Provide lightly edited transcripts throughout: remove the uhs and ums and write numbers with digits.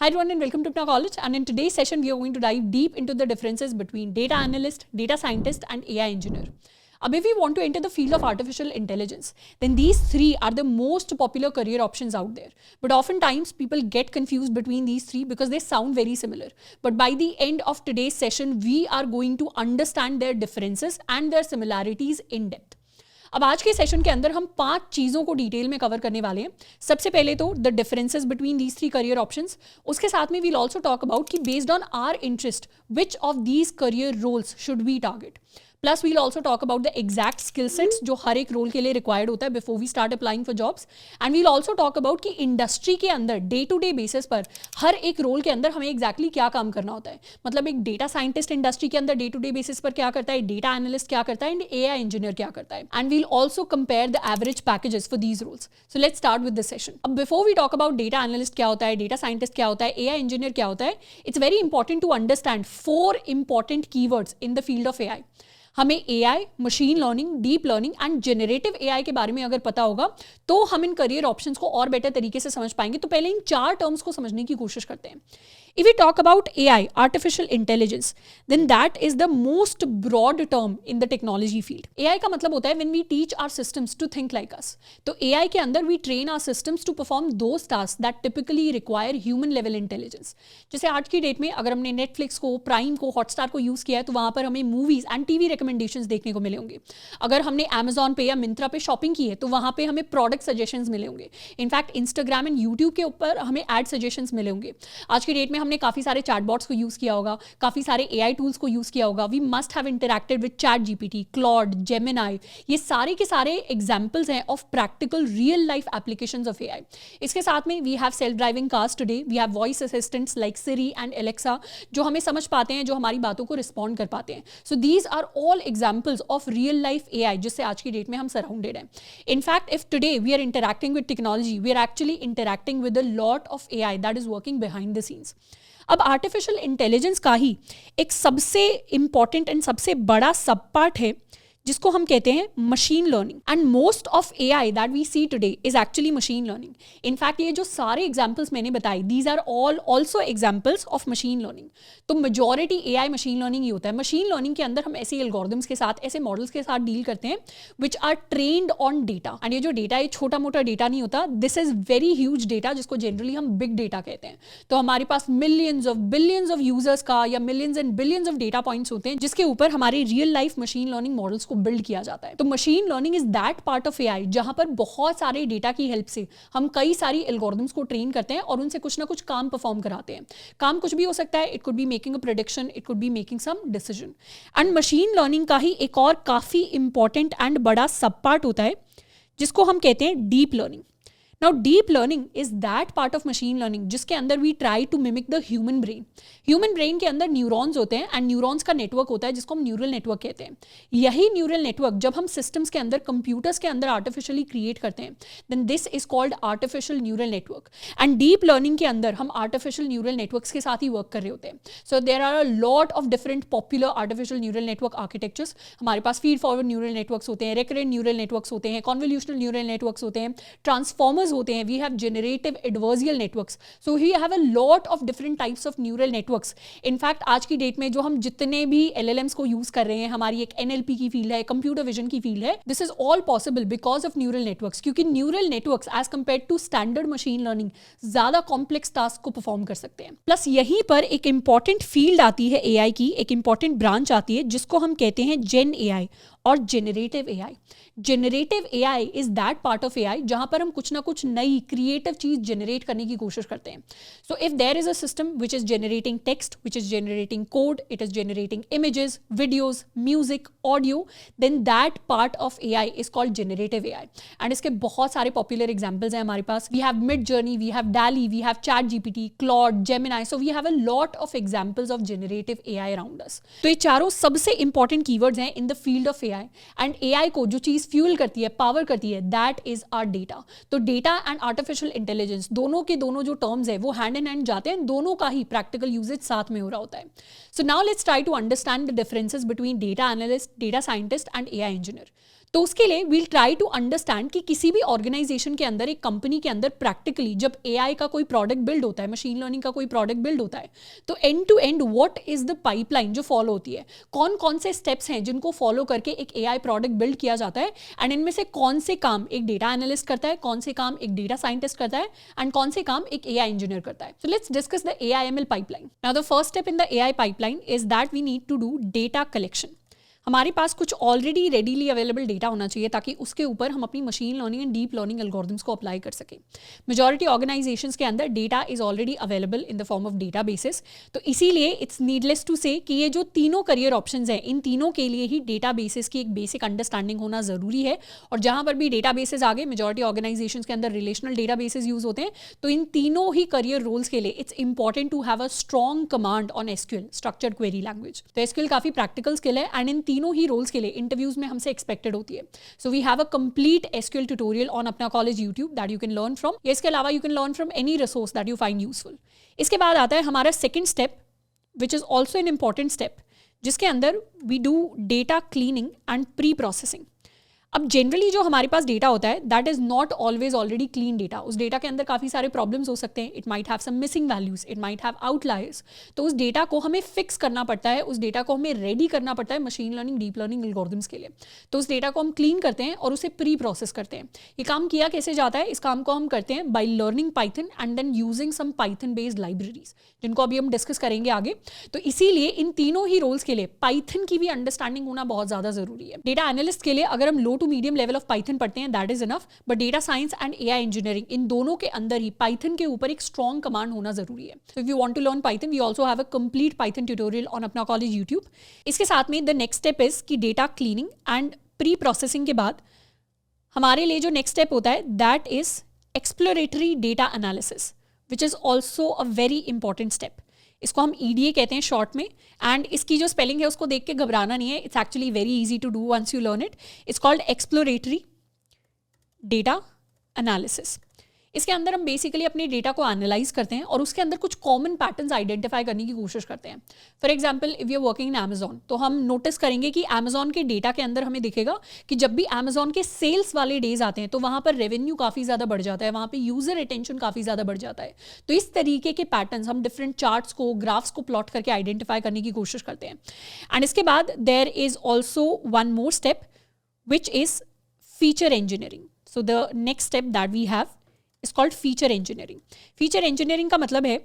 Hi everyone and welcome to Upna College, and in today's session we are going to dive deep into the differences between data analyst, data scientist and AI engineer. If we want to enter the field of artificial intelligence, then these three are the most popular career options out there. But oftentimes people get confused between these three because they sound very similar. But by the end of today's session, we are going to understand their differences and their similarities in depth. अब आज के session के अंदर हम 5 चीज़ों को detail में cover करने वाले हैं. सबसे पहले तो the differences between these 3 career options. उसके साथ में वील ऑल्सो टॉक अबाउट कि based on our interest which of these career roles should we target. Plus we'll also talk about the exact skill sets जो हर एक role के लिए required होता है before we start applying for jobs. And we'll also talk about कि industry के अंदर डे टू डे बेसिस पर हर एक रोल के अंदर हमें एग्जैक्टली क्या काम करना होता है. मतलब एक डेटा साइंटिस्ट इंडस्ट्री के अंदर डे टू डे बेसिस पर क्या करता है, डेटा एनालिस्ट क्या करता है एंड एआई इंजीनियर क्या करता है. And we'll also compare the average packages for these roles. So let's start with this session. अब before we talk about data analyst क्या होता है, डेटा साइंटिस्ट क्या होता है, एआई इंजीनियर क्या होता है, it's very important to understand 4 important keywords in the field of AI. हमें AI, machine learning, deep learning and generative AI के बारे में अगर पता होगा तो हम इन करियर ऑप्शंस को और बेटर तरीके से समझ पाएंगे. तो पहले इन 4 टर्म्स को समझने की कोशिश करते हैं. If we talk about AI, artificial intelligence, then that is the most broad term in the technology field. AI का मतलब होता है when we teach our systems to think like us. तो AI के अंदर we train our systems to perform those tasks that typically require human level intelligence. जैसे आज की डेट में अगर हमने Netflix को, Prime को, Hotstar को यूज़ किया है तो वहाँ पर हमें मूवीज़ एंड टीवी रिकमेंडेशंस देखने को मिले होंगे. अगर हमने Amazon पे या Myntra पे शॉपिंग की है तो वहाँ पे हमें प्रोडक्ट सजेशंस मिले होंगे. इनफैक्ट Instagram एंड YouTube के ऊपर हमें एड सजेशंस मिले होंगे. आज की डेट में हमने काफ़ी सारे चैटबॉट्स को यूज़ किया होगा, काफ़ी सारे एआई टूल्स को यूज़ किया होगा. We must have interacted with chat GPT, Claude, Gemini. ये सारे के सारे एग्जांपल्स हैं of practical real life applications of AI. इसके साथ में we have self driving cars today, we have voice assistants like Siri and Alexa जो हमें समझ पाते हैं, जो हमारी बातों को रिस्पॉन्ड कर पाते हैं. So these are all examples of real life AI जिससे आज की डेट में हम सराउंडेड हैं. In fact if today we are interacting with technology, we are actually interacting with a lot of AI that is working behind the scenes. अब artificial intelligence का ही एक सबसे इंपॉर्टेंट एंड सबसे बड़ा सब पार्ट है जिसको हम कहते हैं machine learning. And most of AI that we see today is actually machine learning. In fact ये जो सारे एग्जांपल्स मैंने बताए these are all also examples of machine learning. तो मेजॉरिटी एआई मशीन लर्निंग ही होता है. मशीन लर्निंग के अंदर हम ऐसे एल्गोरिथम्स के साथ, ऐसे मॉडल्स के साथ डील करते हैं which are trained on data. And ये जो डेटा है छोटा मोटा डेटा नहीं होता, this is very huge data जिसको जनरली हम बिग डेटा कहते हैं. तो हमारे पास millions of billions of users का या millions and billions of data points होते हैं जिसके ऊपर हमारे real life machine learning models को बिल्ड किया जाता है. तो machine learning is that part of AI जहां पर बहुत सारे डेटा की हेल्प से हम कई सारी एल्गोरिथम्स को ट्रेन करते हैं और उनसे कुछ ना कुछ काम परफॉर्म कराते हैं. काम कुछ भी हो सकता है. It could be making a prediction, it could be making some decision. And machine learning का ही एक और काफी इंपॉर्टेंट एंड बड़ा सब पार्ट होता है जिसको हम कहते हैं deep learning. Now deep learning is that part of machine learning जिसके अंदर we try to mimic the human brain. Human brain के अंदर न्यूरॉन्स होते हैं एंड न्यूरॉन्स का नेटवर्क होता है जिसको हम न्यूरल नेटवर्क कहते हैं. यही न्यूरल नेटवर्क जब हम सिस्टम्स के अंदर, कंप्यूटर्स के अंदर आर्टिफिशियली क्रिएट करते हैं then this is called artificial neural network. And deep learning के अंदर हम आर्टिफिशियल न्यूरल नेटवर्क्स के साथ ही वर्क कर रहे होते हैं. So there are a lot of different popular artificial neural network architectures. हमारे पास फीड फॉरवर्ड न्यूरल नेटवर्क्स होते हैं, रिकरेंट न्यूरल नेटवर्क्स होते हैं, कॉन्वोल्यूशनल न्यूरल नेटवर्क्स होते हैं, ट्रांसफॉर्मर्स होते हैं, we have generative adversarial networks. So we have a lot of different types of neural networks. In fact आज की डेट में जो हम जितने भी LLMs को यूज कर रहे हैं, हमारी एक NLP की फील्ड है, कंप्यूटर विजन की फील्ड है, this is all possible because of neural networks. क्योंकि neural networks as compared to standard machine learning ज्यादा कॉम्प्लेक्स टास्क को परफॉर्म कर सकते हैं. प्लस यहीं पर एक इंपॉर्टेंट फील्ड आती है AI की, एक इंपॉर्टेंट ब्रांच आती है जिसको हम कहते हैं जेन AI और generative AI. Generative AI is that part of AI जहां पर हम कुछ ना कुछ नई क्रिएटिव चीज जनरेट करने की कोशिश करते हैं. So if there is a system which is generating text, which is generating code, it is generating images, videos, music, audio, then that part of AI is called generative AI. And इसके बहुत सारे popular examples हैं हमारे पास. We have Midjourney, we have Dall-E, we have chat GPT, Claude, Gemini. So we have a lot of examples of generative AI around us. तो ये चारों सबसे इंपॉर्टेंट कीवर्ड्स हैं in the field of AI. And AI को जो चीज fuel करती है, पावर करती है, दैट इज आवर डेटा. तो डेटा एंड आर्टिफिशियल इंटेलिजेंस दोनों के दोनों जो टर्म्स है वो हैंड इन हैंड जाते हैं. दोनों का ही प्रैक्टिकल यूजेज साथ में हो रहा होता है. So now let's try to understand the differences between data analyst, data scientist and AI engineer. तो उसके लिए वील ट्राई टू अंडरस्टैंड कि किसी भी ऑर्गेनाइजेशन के अंदर, एक कंपनी के अंदर प्रैक्टिकली जब एआई का कोई प्रोडक्ट बिल्ड होता है, मशीन लर्निंग का कोई प्रोडक्ट बिल्ड होता है, तो end to end what is the pipeline जो फॉलो होती है, कौन कौन से स्टेप्स हैं जिनको फॉलो करके एक एआई प्रोडक्ट बिल्ड किया जाता है, एंड इनमें से कौन से काम एक डेटा एनालिस्ट करता है, कौन से काम एक डेटा साइंटिस्ट करता है, एंड कौन से काम एक एआई इंजीनियर करता है. So let's discuss the AIML pipeline. Now the first step in the AI pipeline is that we need to do data collection. हमारे पास कुछ ऑलरेडी रेडीली अवेलेबल डेटा होना चाहिए ताकि उसके ऊपर हम अपनी machine learning and deep learning algorithms को अप्लाई कर सकें. मेजॉरिटी ऑर्गेनाइजेशंस के अंदर data is already available in the form of data basis. तो इसीलिए इट्स नीडलेस टू से कि ये जो तीनों करियर ऑप्शंस हैं, इन तीनों के लिए ही डेटा बेसिस की एक बेसिक अंडरस्टैंडिंग होना ज़रूरी है. और जहाँ पर भी डेटा बेसिस आ गए, मेजॉरिटी ऑर्गेनाइजेशंस के अंदर रिलेशनल डेटा बेसिस यूज होते हैं, तो इन तीनों ही करियर रोल्स के लिए it's important to have a strong command on SQL, structured query language. तो एसक्यूएल काफ़ी प्रैक्टिकल स्किल है एंड इन तीनों ही रोल्स के लिए इंटरव्यूज में हमसे एक्सपेक्टेड होती है. So we have a complete SQL tutorial on Apna college YouTube that you can learn from. इसके अलावा you can learn from any resource that you find useful. इसके बाद आता है हमारा second step which is also an important step, जिसके अंदर we do data cleaning and pre processing. अब जनरली जो हमारे पास डेटा होता है that is not always already clean data. उस डेटा के अंदर काफ़ी सारे प्रॉब्लम्स हो सकते हैं. It might have some missing values, it might have outliers. तो उस डेटा को हमें फिक्स करना पड़ता है, उस डेटा को हमें रेडी करना पड़ता है machine learning deep learning algorithms के लिए. तो उस डेटा को हम क्लीन करते हैं और उसे प्री प्रोसेस करते हैं. ये काम किया कैसे जाता है? इस काम को हम करते हैं by learning Python and then using some Python based libraries, जिनको अभी हम डिस्कस करेंगे आगे. तो इसीलिए इन तीनों ही रोल्स के लिए पाइथन की भी अंडरस्टैंडिंग होना बहुत ज़्यादा जरूरी है. डेटा एनालिस्ट के लिए अगर हम low to medium level of Python पढ़ते हैं that is enough, but data science and AI engineering इन दोनों के अंदर ही पाइथन के ऊपर एक स्ट्रॉन्ग कमांड होना जरूरी है. So if you want to learn Python, we also have a complete Python tutorial on Apna college YouTube. इसके साथ में द नेक्स्ट स्टेप इज कि data cleaning and pre processing के बाद हमारे लिए जो नेक्स्ट स्टेप होता है that is exploratory data analysis, which is also a very important step. इसको हम EDA कहते हैं शॉर्ट में, एंड इसकी जो स्पेलिंग है उसको देख के घबराना नहीं है. It's actually very easy to do once you learn it. It's called exploratory data analysis. इसके अंदर हम बेसिकली अपने डेटा को एनालाइज करते हैं और उसके अंदर कुछ कॉमन पैटर्न्स आइडेंटिफाई करने की कोशिश करते हैं. For example if you are working in Amazon, तो हम नोटिस करेंगे कि अमेजॉन के डेटा के अंदर हमें दिखेगा कि जब भी अमेजॉन के सेल्स वाले डेज आते हैं तो वहाँ पर रेवेन्यू काफ़ी ज़्यादा बढ़ जाता है, वहाँ पर यूजर अटेंशन काफ़ी ज़्यादा बढ़ जाता है. तो इस तरीके के पैटर्न्स हम डिफरेंट चार्ट्स को, ग्राफ्स को प्लॉट करके आइडेंटिफाई करने की कोशिश करते हैं. एंड इसके बाद there is also one more step which is feature engineering. So the next step that we have is called feature engineering. Feature engineering का मतलब है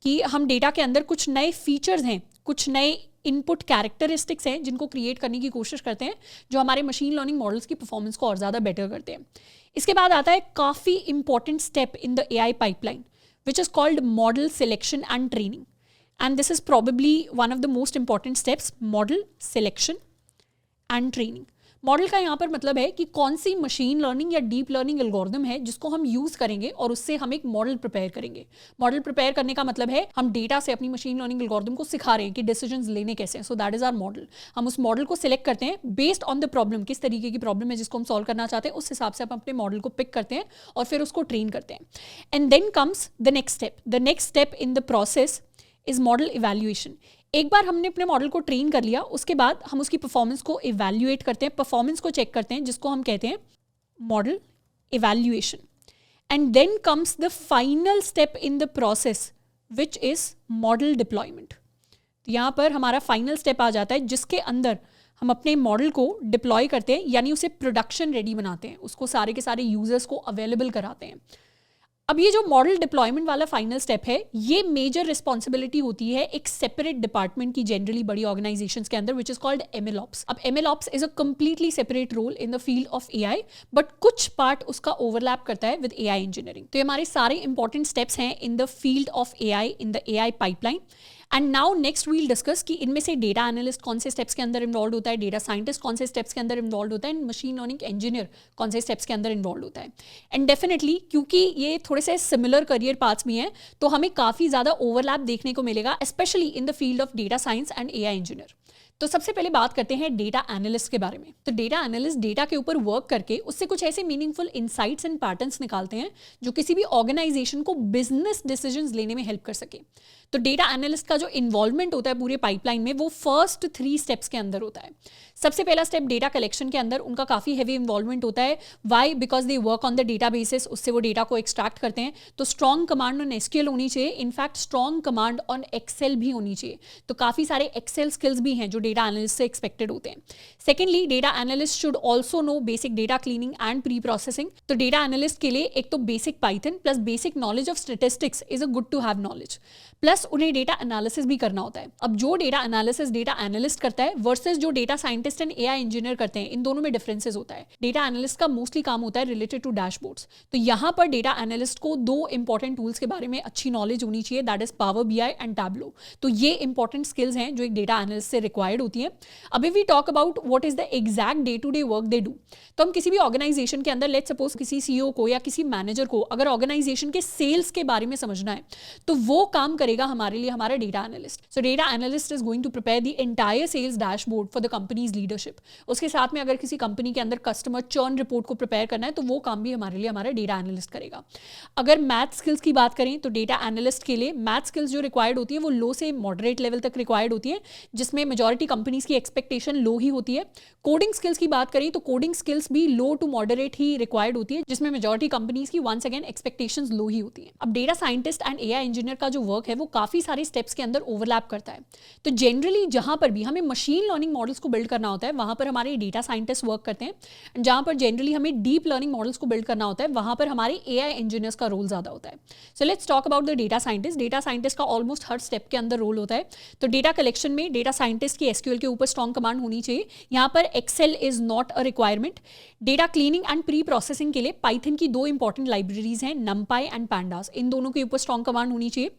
कि हम डेटा के अंदर कुछ नए फीचर्स हैं, कुछ नए इनपुट कैरेक्टरिस्टिक्स हैं जिनको क्रिएट करने की कोशिश करते हैं, जो हमारे मशीन लर्निंग मॉडल्स की परफॉर्मेंस को और ज़्यादा बेटर करते हैं. इसके बाद आता है काफ़ी important step in the AI pipeline which is called model selection and training. And this is probably one of the most important steps, model selection and training. Model का यहाँ पर मतलब है कि कौन सी मशीन लर्निंग या डीप लर्निंग एल्गोरिथम है जिसको हम यूज़ करेंगे और उससे हम एक मॉडल प्रिपेयर करेंगे. मॉडल प्रिपेयर करने का मतलब है हम डेटा से अपनी मशीन लर्निंग एल्गोरिथम को सिखा रहे हैं कि डिसीजंस लेने कैसे हैं. So that is our model. हम उस मॉडल को सिलेक्ट करते हैं बेस्ड ऑन द प्रॉब्लम, किस तरीके की प्रॉब्लम है जिसको हम सॉल्व करना चाहते हैं, उस हिसाब से हम अपने मॉडल को पिक करते हैं और फिर उसको ट्रेन करते हैं. And then comes the next step. The next step in the process is model evaluation. एक बार हमने अपने मॉडल को ट्रेन कर लिया, उसके बाद हम उसकी परफॉर्मेंस को इवैल्यूएट करते हैं, परफॉर्मेंस को चेक करते हैं, जिसको हम कहते हैं model evaluation. And then comes the final step in the process which is model deployment. यहाँ पर हमारा फाइनल स्टेप आ जाता है जिसके अंदर हम अपने मॉडल को डिप्लॉय करते हैं, यानी उसे प्रोडक्शन रेडी बनाते हैं, उसको सारे के सारे यूजर्स को अवेलेबल कराते हैं. अब ये जो मॉडल डिप्लॉयमेंट वाला फाइनल स्टेप है, ये मेजर रिस्पॉन्सिबिलिटी होती है एक सेपरेट डिपार्टमेंट की, जनरली बड़ी ऑर्गेनाइजेशंस के अंदर, विच इज कॉल्ड MLOps. अब MLOps is a completely separate role in the field of AI, but कुछ पार्ट उसका ओवरलैप करता है विद AI इंजीनियरिंग. तो ये हमारे सारे इंपॉर्टेंट स्टेप्स हैं in the field of AI, in the AI pipeline. And now next we'll discuss कि इनमें से डेटा एनालिस्ट कौन से स्टेप्स के अंदर इन्वॉल्व होता है, डेटा साइंटिस्ट कौन से स्टेप्स के अंदर इन्वॉल्व होता है, एंड मशीन लर्निंग इंजीनियर कौन से स्टेप्स के अंदर इन्वॉल्व होता है. एंड डेफिनेटली क्योंकि ये थोड़े से सिमिलर करियर पाथ्स भी हैं, तो हमें काफ़ी ज़्यादा ओवरलैप देखने को मिलेगा, specially in the field of data science and AI engineer. तो सबसे पहले बात करते हैं डेटा एनालिस्ट के बारे में। तो डेटा एनालिस्ट डेटा के ऊपर वर्क करके उससे कुछ ऐसे मीनिंगफुल इनसाइट्स एंड पैटर्न्स निकालते हैं जो किसी भी ऑर्गेनाइजेशन को बिजनेस डिसीजंस लेने में हेल्प कर सके। तो डेटा एनालिस्ट का जो इन्वॉल्वमेंट होता है पूरे पाइपलाइन में वो फर्स्ट 3 स्टेप्स के अंदर होता है। सबसे पहला स्टेप डेटा कलेक्शन के अंदर उनका काफ़ी हैवी इन्वॉल्वमेंट होता है। Why? Because they work on the data basis, उससे वो डेटा को एक्सट्रैक्ट करते हैं। तो स्ट्रॉन्ग कमांड ऑन एसक्यूएल होनी चाहिए, in fact strong command on Excel भी होनी चाहिए। तो काफ़ी सारे एक्सेल स्किल्स भी हैं जो डेटा एनालिस्ट से एक्सपेक्टेड होते हैं। Secondly, data analyst should also know basic data cleaning and pre processing. तो डेटा एनालिस्ट के लिए एक तो basic Python plus basic knowledge of statistics is a good to have knowledge, plus उन्हें data analysis भी करना होता है। अब जो डेटा एनालिसिस डेटा एनालिस्ट करता है वर्सेस जो data scientist and AI engineer करते हैं, इन दोनों में डिफरेंसेस होता है। डेटा एनालिस्ट का मोस्टली काम होता है रिलेटेड टू डैशबोर्ड्स। तो यहाँ पर डेटा एनालिस्ट को 2 इंपॉर्टेंट टूल्स के बारे में अच्छी नॉलेज होनी चाहिए, that is power BI and tableau. तो ये इंपॉर्टेंट स्किल्स हैं जो एक डेटा एनालिस्ट से रिक्वायर्ड होती है। अभी we talk about what is the exact day to day work they do. तो हम किसी भी ऑर्गेनाइजेशन के अंदर लेट्स सपोज किसी सीईओ को या किसी मैनेजर को अगर ऑर्गेनाइजेशन के सेल्स के बारे में समझना है तो वो काम करेगा हमारे लिए हमारा data analyst. So data analyst is going to prepare the entire sales dashboard for the company's leadership. उसके साथ में अगर किसी कंपनी के अंदर कस्टमर चर्न रिपोर्ट को प्रिपेयर करना है तो वो काम भी हमारे लिए हमारा डेटा एनालिस्ट करेगा। अगर मैथ स्किल्स की बात करें तो डेटा एनालिस्ट के लिए मैथ स्किल्स जो रिक्वायर्ड होती है वो लो से मॉडरेट लेवल तक रिक्वायर्ड होती है, जिसमें मेजॉरिटी कंपनीज की एक्सपेक्टेशन लो ही होती है। कोडिंग स्किल्स की बात करें तो कोडिंग स्किल्स भी लो टू मॉडरेट ही रिक्वायर्ड होती है, जिसमें मेजॉरिटी कंपनीज की वंस अगेन एक्सपेक्टेशंस लो ही होती है। अब data scientist and AI engineer का जो वर्क है वो काफी सारे स्टेप्स के अंदर ओवरलैप करता है। तो जनरली जहां पर भी हमें मशीन लर्निंग मॉडल्स को बिल्ड करना होता है वहां पर हमारे डेटा साइंटिस्ट वर्क करते हैं। जहां पर जनरली हमें डीप लर्निंग मॉडल्स को बिल्ड करना होता है वहां पर हमारे एआई इंजीनियर्स का रोल ज्यादा होता है। So let's talk about the data scientist. Data scientist का ऑलमोस्ट हर स्टेप के अंदर रोल होता है। तो डेटा कलेक्शन में डेटा साइंटिस्ट की एसक्यूएल के ऊपर स्ट्रॉन्ग कमांड होनी चाहिए। यहाँ पर Excel is not a requirement. Data cleaning and pre processing के लिए पाइथन की 2 इंपॉर्टेंट लाइब्रेरीज हैं, नमपाई एंड पैंडास। इन दोनों के ऊपर स्ट्रॉन्ग कमांड होनी चाहिए।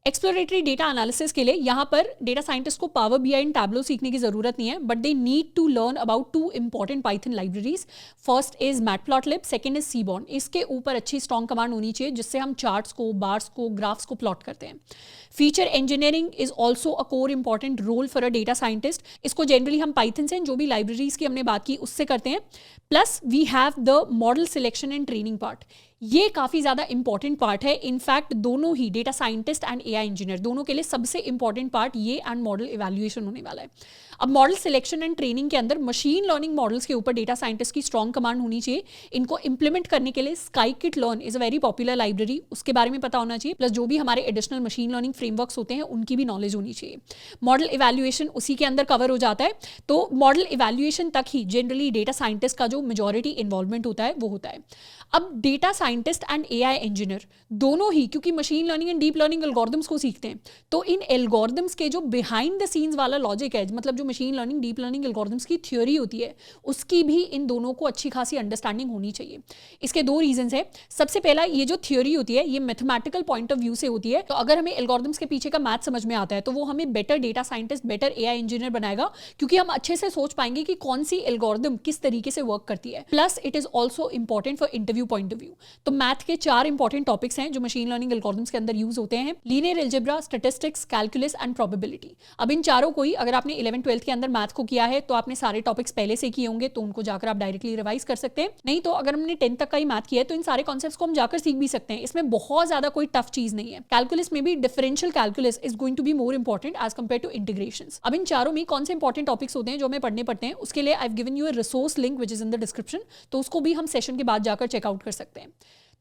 एक्सप्लोरेटरी डेटा एनालिसिस के लिए यहाँ पर डेटा साइंटिस्ट को पावर बीआई एंड टैब्लो सीखने की जरूरत नहीं है, but they need to learn about 2 important Python libraries. First is Matplotlib, second is Seaborn. इसके ऊपर अच्छी स्ट्रॉन्ग कमांड होनी चाहिए जिससे हम चार्ट्स को, बार्स को, ग्राफ्स को प्लॉट करते हैं। Feature engineering is also a core important role for a data scientist. इसको जनरली हम पाइथन से जो भी लाइब्रेरीज की हमने बात की उससे करते हैं। Plus we have the model selection and training part. ये काफ़ी ज़्यादा इंपॉर्टेंट पार्ट है। इनफैक्ट दोनों ही data scientist and AI engineer दोनों के लिए सबसे इंपॉर्टेंट पार्ट ये एंड मॉडल इवैल्यूएशन होने वाला है। अब मॉडल सिलेक्शन एंड ट्रेनिंग के अंदर मशीन लर्निंग मॉडल्स के ऊपर डेटा साइंटिस्ट की स्ट्रॉन्ग कमांड होनी चाहिए। इनको इंप्लीमेंट करने के लिए scikit learn is a very popular library, उसके बारे में पता होना चाहिए। प्लस जो भी हमारे एडिशनल मशीन लर्निंग फ्रेमवर्क्स होते हैं उनकी भी नॉलेज होनी चाहिए। मॉडल इवैल्यूएशन उसी के अंदर कवर हो जाता है। तो मॉडल इवैल्यूएशन तक ही जनरली डेटा साइंटिस्ट का जो मेजॉरिटी इन्वॉल्वमेंट होता है वो होता है। अब data scientist and AI engineer दोनों ही क्योंकि machine learning and deep learning algorithms को सीखते हैं, तो इन एल्गोरिथम्स के जो बिहाइंड द सीन्स वाला लॉजिक है, मतलब जो machine learning deep learning algorithms की थ्योरी होती है, उसकी भी इन दोनों को अच्छी खासी अंडरस्टैंडिंग होनी चाहिए। इसके 2 रीजंस है। सबसे पहला, ये जो थ्योरी होती है ये मैथमेटिकल पॉइंट ऑफ व्यू से होती है। तो अगर हमें एल्गोरिथम्स के पीछे का मैथ समझ में आता है तो वो हमें better data scientist, better AI engineer बनाएगा, क्योंकि हम अच्छे से सोच पाएंगे कि कौन सी एल्गोरिथम किस तरीके से वर्क करती है। Plus it is also important for interview point of view. तो मैथ के 4 इंपॉर्टेंट टॉपिक्स हैं जो मशीन लर्निंग एल्गोरिथम्स के अंदर यूज होते हैं: linear algebra, statistics, calculus and probability. अब इन चारों को ही अगर आपने 11th-12th के अंदर मैथ को किया है तो आपने सारे टॉपिक्स पहले से किए होंगे, तो उनको जाकर आप डायरेक्टली रिवाइज कर सकते हैं। नहीं तो अगर हमने 10th तक का ही मैथ किया है तो इन सारे कॉन्सेप्ट्स को हम जाकर सीख भी सकते हैं। इसमें बहुत ज्यादा कोई टफ चीज नहीं है। कैलकुलस में भी differential calculus is going to be more important as compare to integrations. अब इन चारों में कौन से इंपॉर्टेंट टॉपिक्स होते हैं जो हमें पढ़ने पड़ते हैं, उसके लिए I have given you a resource link which is in the description, तो उसको भी हम सेशन के बाद जाकर चेकआउट कर सकते हैं।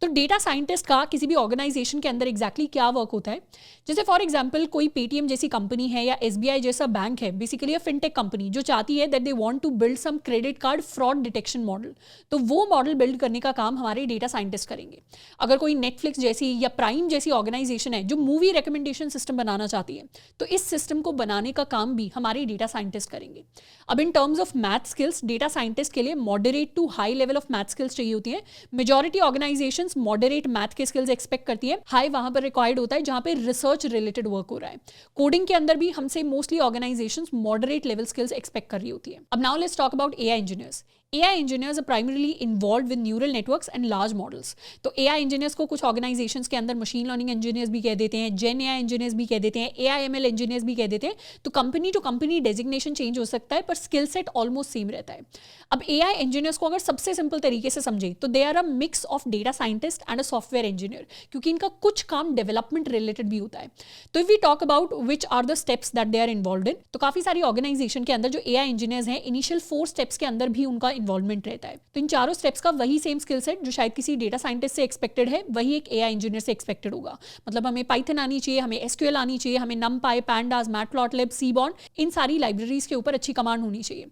तो डेटा साइंटिस्ट का किसी भी ऑर्गेनाइजेशन के अंदर एग्जैक्टली क्या वर्क होता है, जैसे फॉर एग्जांपल कोई पेटीएम जैसी कंपनी है या एसबीआई जैसा बैंक है, बेसिकली अ फिनटेक कंपनी जो चाहती है that they want to build some credit card fraud detection model, तो वो मॉडल बिल्ड करने का काम हमारे डेटा साइंटिस्ट करेंगे। अगर कोई नेटफ्लिक्स जैसी या प्राइम जैसी ऑर्गेनाइजेशन है जो मूवी रिकमेंडेशन सिस्टम बनाना चाहती है, तो इस सिस्टम को बनाने का काम भी हमारे डेटा साइंटिस्ट करेंगे। अब in terms of math skills, data scientist के लिए moderate to high level of math skills चाहिए होती है। मेजॉरिटी ऑर्गेनाइजेशंस मॉडरेट मैथ के स्किल्स एक्सपेक्ट करती है, हाई वहां पर रिक्वायर्ड होता है जहां पे रिसर्च रिलेटेड वर्क हो रहा है। कोडिंग के अंदर भी हमसे mostly organisations moderate level skills expect कर रही होती है। अब now let's talk about AI engineers. AI engineers are primarily involved with neural networks and large models. तो AI engineers को कुछ organizations के अंदर machine learning engineers भी कह देते हैं, Gen AI engineers भी कह देते हैं, AI ML engineers भी कह देते हैं. तो company to company designation change हो सकता है, पर skill set almost same रहता है. अब AI engineers को अगर सबसे simple तरीके से समझे तो they are a mix of data scientist and a software engineer, क्योंकि इनका कुछ काम development related भी होता है. तो if we talk about which are the steps that they are involved in, तो काफी सारी organization के अंदर जो AI engineers हैं, initial 4 steps के अंदर भी उनका इन्वॉल्वमेंट रहता है. तो इन चारों स्टेप्स का वही सेम स्किल सेट जो शायद किसी डेटा साइंटिस्ट से एक्सपेक्टेड है, वही एक एआई इंजीनियर से एक्सपेक्टेड होगा. मतलब हमें पाइथन आनी चाहिए, हमें एसक्यूएल आनी चाहिए, हमें नमपाई, पैंडास, मैटप्लॉटलिब, सीबॉर्न, इन सारी लाइब्रेरीज के ऊपर अच्छी कमांड होनी चाहिए.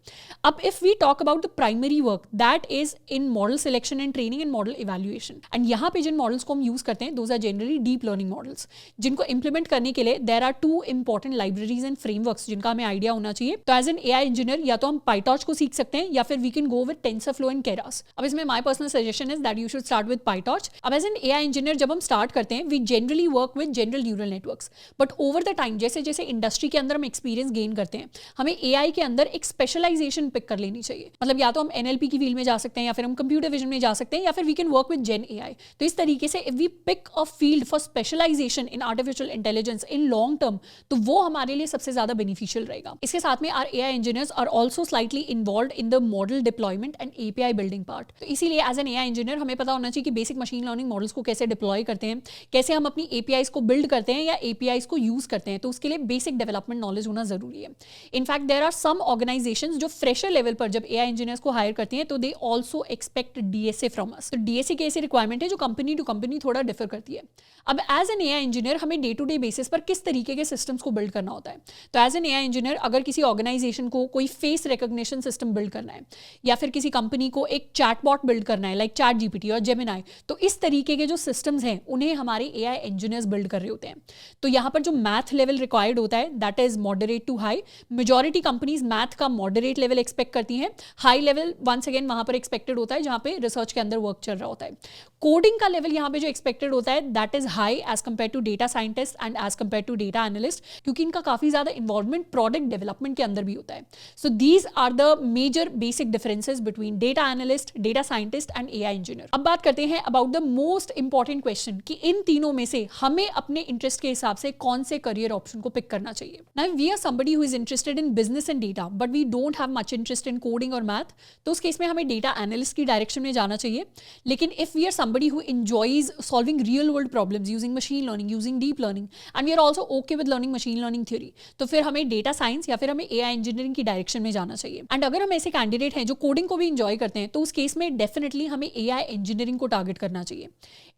अब if we talk about the primary work that is in model selection and training and model evaluation, and यहाँ पे जिन मॉडल्स को हम यूज करते हैं those are generally deep learning models, जिनको इंप्लीमेंट करने के लिए there are 2 important libraries and frameworks जिनका हमें आइडिया होना चाहिए. तो एज एन एआई इंजीनियर या तो हम पाइटॉर्च को सीख सकते हैं या फिर we can go with TensorFlow and Keras. अब इसमें my personal suggestion is that you should start with PyTorch. अब एज एन एआई इंजीनियर जब हम स्टार्ट करते हैं we generally work with general neural networks, but over the time जैसे जैसे industry के अंदर हम एक्सपीरियंस गेन करते हैं हमें एआई के अंदर एक स्पेशलाइजेशन पिक कर लेनी चाहिए. मतलब या तो हम एनएलपी की फील्ड में जा सकते हैं या फिर हम कंप्यूटर विजन में जा सकते हैं या फिर we can work with gen AI. तो इस तरीके से if we pick a field for specialisation in artificial intelligence in long term तो वो हमारे लिए सबसे ज्यादा बेनिफिशियल रहेगा. इसके साथ में our AI engineers are also slightly involve in the model deployment and API building part. तो इसीलिए एज एन एआई इंजीनियर हमें पता होना चाहिए कि बेसिक मशीन लर्निंग मॉडल्स को कैसे डिप्लॉय करते हैं, कैसे हम अपनी एपीआईज को बिल्ड करते हैं या एपीआईज को यूज करते हैं. तो उसके लिए बेसिक डेवलपमेंट नॉलेज होना जरूरी है. In fact there are some organisations जो फ्रेशर लेवल पर जब एआई इंजीनियर्स को हायर करती हैं तो they also expect DSA from us. तो डीएसए की ऐसी रिक्वायरमेंट है जो कंपनी टू कंपनी थोड़ा डिफर करती है. अब एज एन एआई इंजीनियर हमें डे टू डे बेसिस पर किस तरीके के सिस्टम्स को बिल्ड करना होता है. तो एज एन एआई इंजीनियर अगर किसी ऑर्गेनाइजेशन को कोई फेस रिकॉग्निशन सिस्टम बिल्ड करना है या फिर किसी कंपनी को एक चैटबॉट बिल्ड करना है लाइक चैट जीपीटी और जेमिनाई, तो इस तरीके के जो सिस्टम्स हैं उन्हें हमारे एआई इंजीनियर्स बिल्ड कर रहे होते हैं. तो यहाँ पर जो मैथ लेवल रिक्वायर्ड होता है that is moderate to high. Majority companies math का मॉडरेट लेवल एक्सपेक्ट करती हैं. हाई लेवल वंस अगेन वहां पर एक्सपेक्टेड होता है जहां पे रिसर्च के अंदर वर्क चल रहा होता है. कोडिंग का लेवल यहाँ पे जो एक्सपेक्टेड होता है that is high as compare to data scientist and as compare to data analyst, क्योंकि इनका काफी ज्यादा इन्वॉल्वमेंट प्रोडक्ट डेवलपमेंट के अंदर भी होता है. So these are the major basic differences between data analyst, data scientist and AI engineer. अब बात करते हैं about the most important question कि इन तीनों में से हमें अपने इंटरेस्ट के हिसाब से कौन से करियर ऑप्शन को पिक करना चाहिए. Now we are somebody who is interested in business and data but we don't have much interest in coding और मैथ, तो उस केस में हमें डेटा एनालिस्ट की डायरेक्शन में जाना चाहिए. लेकिन if we are somebody who enjoys solving real world problems using machine learning, using deep learning, and we are also okay with learning machine learning theory, तो फिर हमें डेटा साइंस या फिर हमें एआई इंजीनियरिंग की डायरेक्शन में जाना चाहिए. एंड अगर हम ऐसे कैंडिडेट हैं जो कोडिंग को भी इंजॉय करते हैं तो उस केस में डेफिनेटली हमें एआई इंजीनियरिंग को टारगेट करना चाहिए.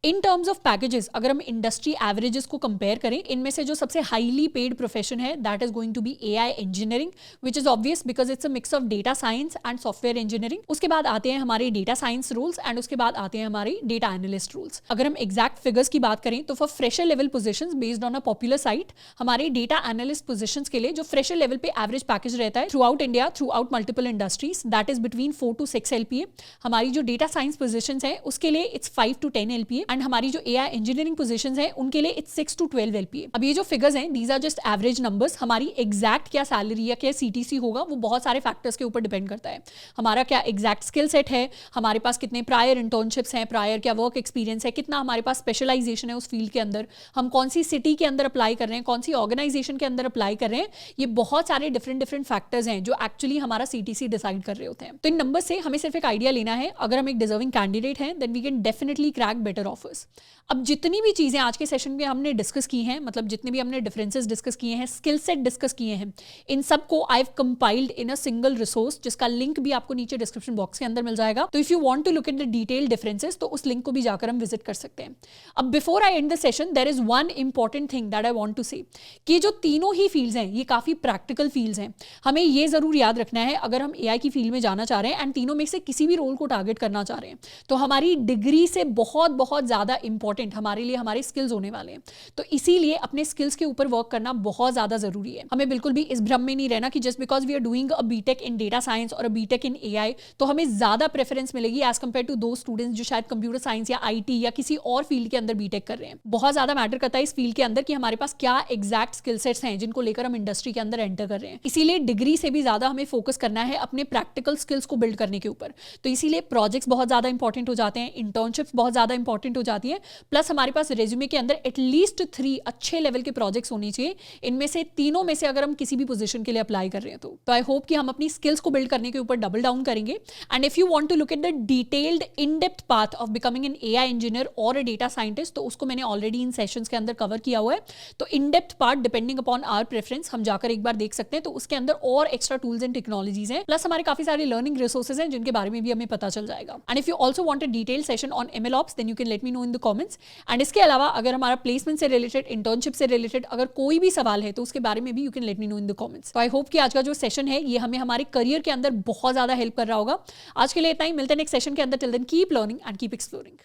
इन टर्म्स ऑफ पैकेजेस अगर हम इंडस्ट्री एवरेजेस को कंपेयर करें, इनमें से जो सबसे हाईली पेड प्रोफेशन है that is going to be AI engineering, which is obvious because it's a mix of data science and software engineering. उसके बाद आते हैं हमारे डेटा साइंस रूल्स एंड उसके बाद आते हैं हमारे डेटा एनालिस्ट रूल्स. अगर हम एग्जैक्ट फिगर्स की बात करें तो for fresher level positions based on a popular site हमारे डेटा एनालिस्ट पोजीशंस के लिए जो फ्रेशर लेवल पे एवरेज पैकेज रहता है through out India, through out multiple industries, that is between 4 to 6 LPA. हमारी जो डेटा साइंस पोजीशंस है उसके लिए इट्स 5 to 10 LPA एंड हमारी जो एआई इंजीनियरिंग पोजीशंस है उनके लिए इट्स 6 to 12 LPA. अब ये जो फिगर्स हैं these are just average numbers. हमारी एग्जैक्ट क्या सैलरी या क्या सीटीसी होगा वो बहुत सारे फैक्टर्स के ऊपर डिपेंड करता है. हमारा क्या एग्जैक्ट स्किल सेट है, हमारे पास कितने प्रायर इंटर्नशिप्स हैं, प्रायर क्या वर्क एक्सपीरियंस है, कितना हमारे पास स्पेशलाइजेशन है उस फील्ड के अंदर, हम कौन सी सिटी के अंदर अप्लाई कर रहे हैं, कौन सी ऑर्गेनाइजेशन के अंदर अप्लाई कर रहे हैं. ये बहुत सारे डिफरेंट फैक्टर्स हैं जो एक्चुअली हमारा सीटीसी डिसाइड कर रहे होते हैं. तो इन नंबर से हमें सिर्फ एक आइडिया लेना है. अगर हम एक डिजर्विंग कैंडिडेट हैं then we can definitely crack better offers. अब जितनी भी चीजें आज के सेशन में हमने डिस्कस की हैं, मतलब जितने भी हमने डिफरेंसेस डिस्कस किए हैं, स्किल सेट डिस्कस किए हैं, इन सबको I have compiled in a single resource जिसका लिंक भी आपको नीचे डिस्क्रिप्शन बॉक्स के अंदर मिल जाएगा. तो if you want to look at the detail differences तो उस लिंक को भी जाकर हम विजिट कर सकते हैं. अब before I end the session there is one important thing that I want to say कि जो तीनों ही फील्ड्स हैं ये काफी प्रैक्टिकल फील्ड्स हैं. हमें ये जरूर याद रखना है अगर हम एआई की फील्ड में जाना चाह रहे हैं एंड तीनों में से किसी भी रोल को टारगेट करना चाह रहे हैं तो हमारी डिग्री से बहुत ज्यादा इंपॉर्टेंट इंपॉर्टेंट हमारे लिए हमारे स्किल्स होने वाले हैं। तो इसीलिए अपने स्किल्स के ऊपर वर्क करना बहुत ज़्यादा ज़रूरी है। हमें बिल्कुल भी इस भ्रम में नहीं रहना कि just because we are doing a BTech in data science और अ बीटेक इन एआई तो हमें ज़्यादा प्रेफरेंस मिलेगी एज कम्पेयर टू दो स्टूडेंट्स जो शायद कंप्यूटर साइंस या आईटी या किसी और फील्ड के अंदर बीटेक कर रहे हैं। बहुत ज़्यादा मैटर करता है इस फील्ड के अंदर कि हमारे पास क्या एग्जैक्ट स्किल सेट्स हैं जिनको लेकर हम इंडस्ट्री के अंदर एंटर कर रहे हैं। इसीलिए डिग्री से भी ज़्यादा हमें फोकस करना है अपने प्रैक्टिकल स्किल्स को बिल्ड करने के ऊपर। तो इसीलिए प्रोजेक्ट्स बहुत ज़्यादा इंपॉर्टेंट हो जाते हैं, इंटर्नशिप्स बहुत ज़्यादा इंपॉर्टेंट हो जाती है, प्लस हमारे पास रेज्यूमे के अंदर एटलीस्ट 3 अच्छे लेवल के प्रोजेक्ट्स होने चाहिए। इनमें से तीनों में से अगर हम किसी भी पोजीशन के लिए अप्लाई कर रहे हैं तो आई होप कि हम अपनी स्किल्स को बिल्ड करने के ऊपर डबल डाउन करेंगे। And if you want to look at the detailed in depth path of becoming an AI engineer और अ डेटा साइंटिस्ट तो उसको मैंने ऑलरेडी इन सेशंस के अंदर कवर किया हुआ है। तो in depth part depending upon our preference हम जाकर एक बार देख सकते हैं। तो उसके अंदर और एक्स्ट्रा टूल्स एंड टेक्नोलॉजीज हैं, प्लस हमारे काफी सारे लर्निंग रिसोर्सेज हैं जिनके बारे में भी हमें पता चल जाएगा। And if you also want a detail session on MLOps then you can let me know in the comments. And इसके अलावा अगर हमारा प्लेसमेंट से रिलेटेड, इंटर्नशिप से रिलेटेड अगर कोई भी सवाल है तो उसके बारे में भी you can let me know in the comments. तो आई होप कि आज का जो सेशन है ये हमें हमारे करियर के अंदर बहुत ज्यादा हेल्प कर रहा होगा। आज के लिए इतना ही, मिलते हैं नेक्स्ट सेशन के अंदर। Till then keep learning and keep exploring.